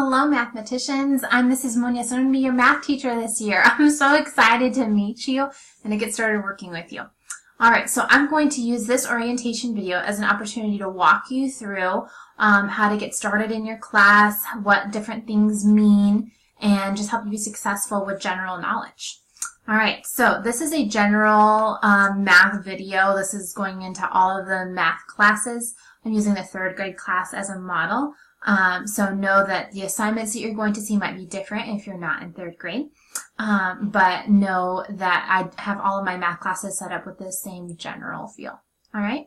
Hello, mathematicians. I'm Mrs. Munoz. I'm going to be your math teacher this year. I'm so excited to meet you and to get started working with you. All right, so I'm going to use this orientation video as an opportunity to walk you through how to get started in your class, what different things mean, and just help you be successful with general knowledge. All right, so this is a general math video. This is going into all of the math classes. I'm using the 3rd grade class as a model. So know that the assignments that you're going to see might be different if you're not in 3rd grade. But know that I have all of my math classes set up with the same general feel. All right?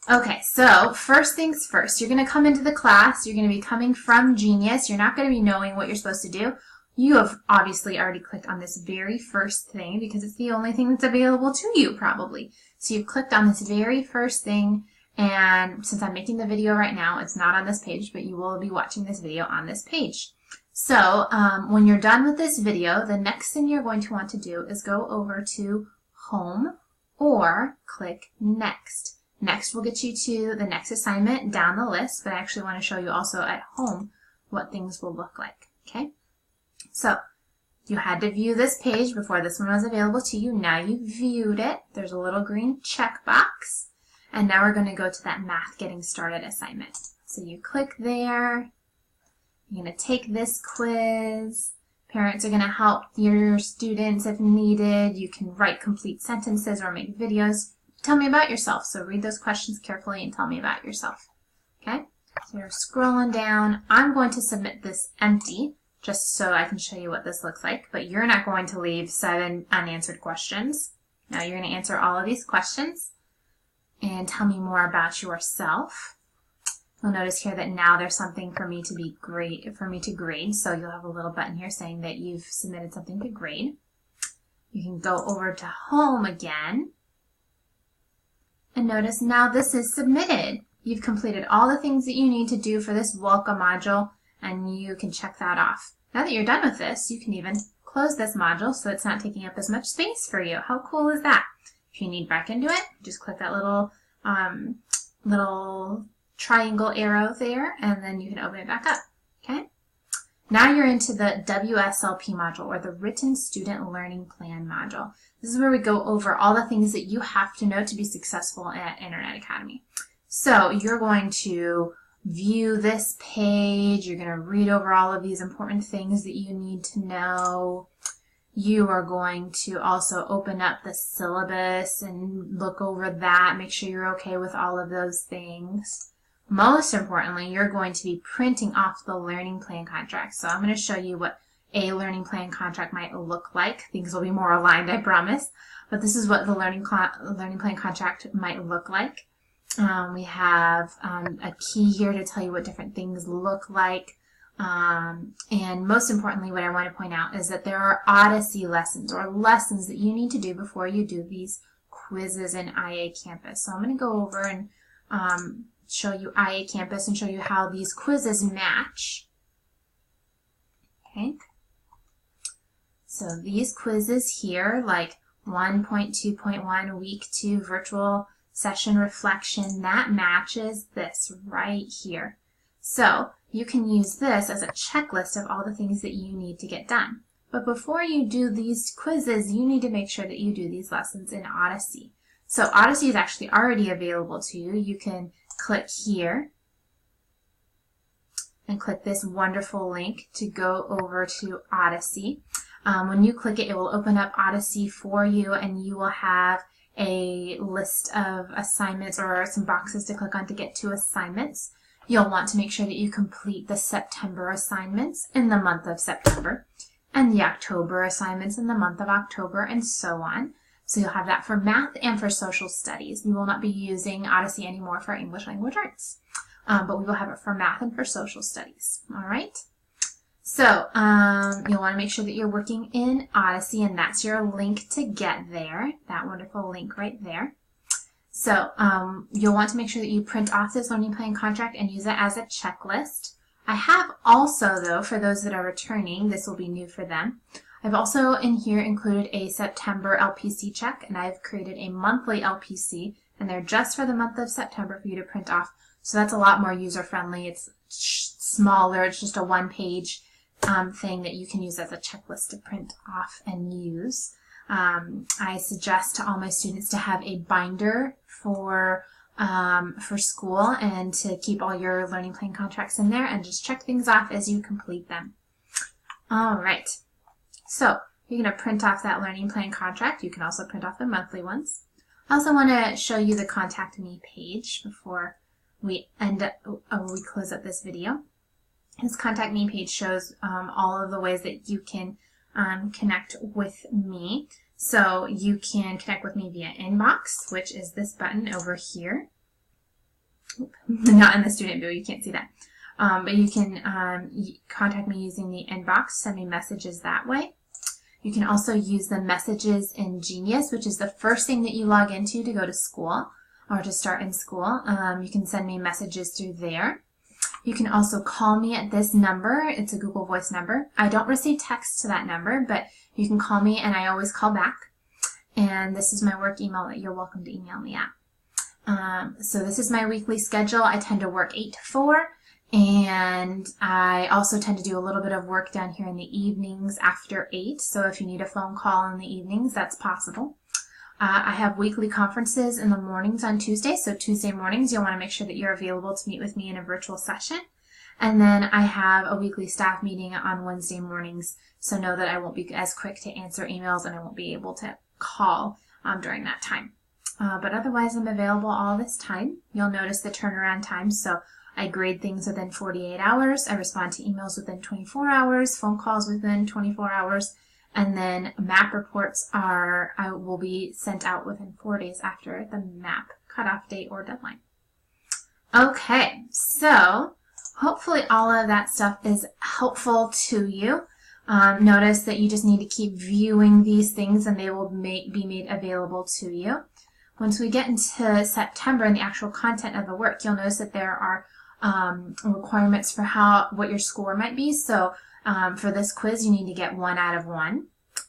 Okay, so first things first, you're going to come into the class. You're going to be coming from Genius. You're not going to be knowing what you're supposed to do. You have obviously already clicked on this very first thing because it's the only thing that's available to you probably. So you've clicked on this very first thing. And since I'm making the video right now, it's not on this page, but you will be watching this video on this page. So when you're done with this video, the next thing you're going to want to do is go over to Home or click Next. Next will get you to the next assignment down the list, but I actually want to show you also at home what things will look like. Okay? So you had to view this page before this one was available to you. Now you've viewed it. There's a little green check box. And now we're going to go to that Math Getting Started assignment. So you click there. You're going to take this quiz. Parents are going to help your students if needed. You can write complete sentences or make videos. Tell me about yourself. So read those questions carefully and tell me about yourself. Okay? So you're scrolling down. I'm going to submit this empty just so I can show you what this looks like. But you're not going to leave 7 unanswered questions. Now you're going to answer all of these questions and tell me more about yourself. You'll notice here that now there's something for me to grade. So you'll have a little button here saying that you've submitted something to grade. You can go over to Home again. And notice now this is submitted. You've completed all the things that you need to do for this welcome module, and you can check that off. Now that you're done with this, you can even close this module so it's not taking up as much space for you. How cool is that? If you need back into it, just click that little triangle arrow there, and then you can open it back up. Okay? Now you're into the WSLP module, or the Written Student Learning Plan module. This is where we go over all the things that you have to know to be successful at Internet Academy. So you're going to view this page. You're going to read over all of these important things that you need to know. You are going to also open up the syllabus and look over that, make sure you're okay with all of those things. Most importantly, you're going to be printing off the learning plan contract. So I'm going to show you what a learning plan contract might look like. Things will be more aligned, I promise. But this is what the learning plan contract might look like. We have a key here to tell you what different things look like. And most importantly, what I want to point out is that there are Odyssey lessons, or lessons that you need to do before you do these quizzes in IA Campus. So I'm going to go over and show you IA Campus and show you how these quizzes match. Okay. So these quizzes here, like 1.2.1 Week 2 Virtual Session Reflection, that matches this right here. So you can use this as a checklist of all the things that you need to get done. But before you do these quizzes, you need to make sure that you do these lessons in Odyssey. So Odyssey is actually already available to you. You can click here and click this wonderful link to go over to Odyssey. When you click it, it will open up Odyssey for you, and you will have a list of assignments or some boxes to click on to get to assignments. You'll want to make sure that you complete the September assignments in the month of September, and the October assignments in the month of October, and so on. So you'll have that for math and for social studies. We will not be using Odyssey anymore for English language arts, but we will have it for math and for social studies. All right? So you'll want to make sure that you're working in Odyssey, and that's your link to get there, that wonderful link right there. So you'll want to make sure that you print off this learning plan contract and use it as a checklist. I have also, though, for those that are returning, this will be new for them, I've also in here included a September Lpc check, and I've created a monthly Lpc, and they're just for the month of September for you to print off So that's a lot more user-friendly. It's smaller. It's just a one-page thing that you can use as a checklist to print off and use. I suggest to all my students to have a binder for school and to keep all your learning plan contracts in there and just check things off as you complete them. All right. So you're going to print off that learning plan contract. You can also print off the monthly ones. I also want to show you the Contact Me page before we close up this video. This Contact Me page shows all of the ways that you can connect with me. So you can connect with me via inbox, which is this button over here. Not in the student view, you can't see that. But you can contact me using the inbox, send me messages that way. You can also use the messages in Genius, which is the first thing that you log into to go to school or to start in school. You can send me messages through there. You can also call me at this number. It's a Google Voice number. I don't receive text to that number, but you can call me and I always call back. And this is my work email that you're welcome to email me at. So this is my weekly schedule. I tend to work 8 to 4. And I also tend to do a little bit of work down here in the evenings after 8. So if you need a phone call in the evenings, that's possible. I have weekly conferences in the mornings on Tuesday. So Tuesday mornings, you'll want to make sure that you're available to meet with me in a virtual session. And then I have a weekly staff meeting on Wednesday mornings. So know that I won't be as quick to answer emails and I won't be able to call during that time. But otherwise, I'm available all this time. You'll notice the turnaround time. So I grade things within 48 hours. I respond to emails within 24 hours, phone calls within 24 hours, and then map reports will be sent out within 4 days after the map cutoff date or deadline. Okay, so hopefully all of that stuff is helpful to you. Notice that you just need to keep viewing these things and they will be made available to you. Once we get into September and the actual content of the work, you'll notice that there are requirements for what your score might be. So for this quiz, you need to get 1 out of 1.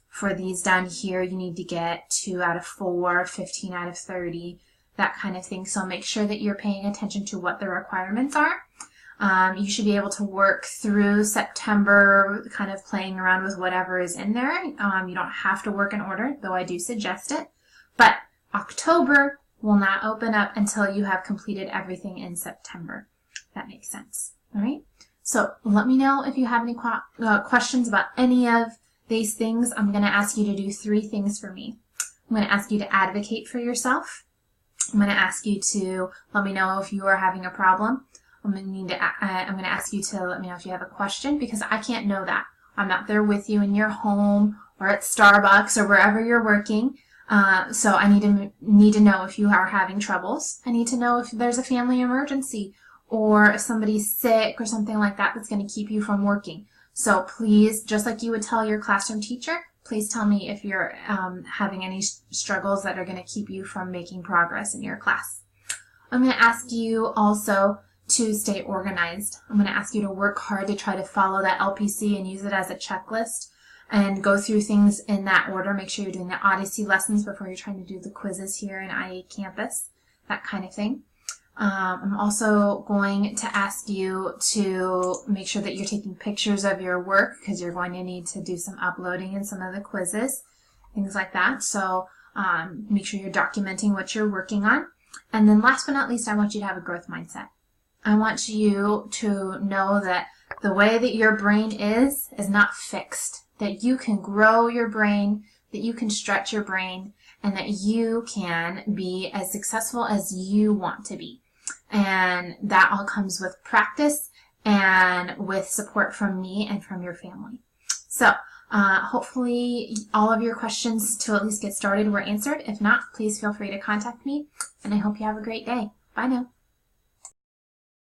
For these down here, you need to get 2 out of 4, 15 out of 30, that kind of thing. So make sure that you're paying attention to what the requirements are. You should be able to work through September, kind of playing around with whatever is in there. You don't have to work in order, though I do suggest it. But October will not open up until you have completed everything in September. That makes sense. All right. So let me know if you have any questions about any of these things. I'm going to ask you to do 3 things for me. I'm going to ask you to advocate for yourself. I'm going to ask you to let me know if you are having a problem. I'm going to ask you to let me know if you have a question, because I can't know that. I'm not there with you in your home or at Starbucks or wherever you're working. So I need to know if you are having troubles. I need to know if there's a family emergency or if somebody's sick or something like that that's going to keep you from working. So please, just like you would tell your classroom teacher, please tell me if you're having any struggles that are going to keep you from making progress in your class. I'm going to ask you also to stay organized. I'm going to ask you to work hard to try to follow that LPC and use it as a checklist and go through things in that order. Make sure you're doing the Odyssey lessons before you're trying to do the quizzes here in IA Campus, that kind of thing. I'm also going to ask you to make sure that you're taking pictures of your work, because you're going to need to do some uploading in some of the quizzes, things like that. So make sure you're documenting what you're working on. And then last but not least, I want you to have a growth mindset. I want you to know that the way that your brain is not fixed, that you can grow your brain, that you can stretch your brain, and that you can be as successful as you want to be. And that all comes with practice and with support from me and from your family. So hopefully all of your questions to at least get started were answered. If not, please feel free to contact me, and I hope you have a great day. Bye now.